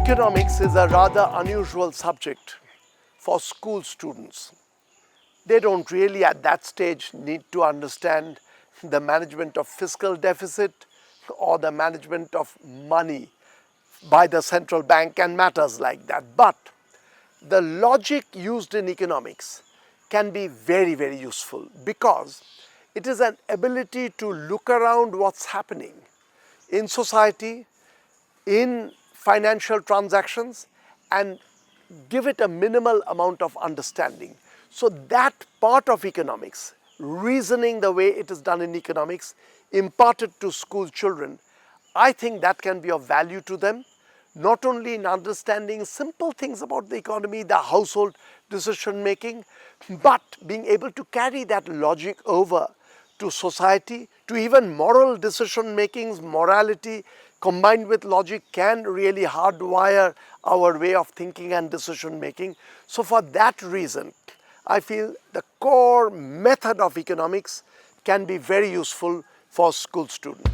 Economics is a rather unusual subject for school students. They don't really at that stage need to understand the management of fiscal deficit or the management of money by the central bank and matters like that. But the logic used in economics can be very, very useful because it is an ability to look around what's happening in society, in financial transactions, and give it a minimal amount of understanding. So that part of economics, reasoning the way it is done in economics, imparted to school children, I think that can be of value to them, not only in understanding simple things about the economy, the household decision making, but being able to carry that logic over to society, to even moral decision makings. Morality combined with logic can really hardwire our way of thinking and decision making. So for that reason, I feel the core method of economics can be very useful for school students.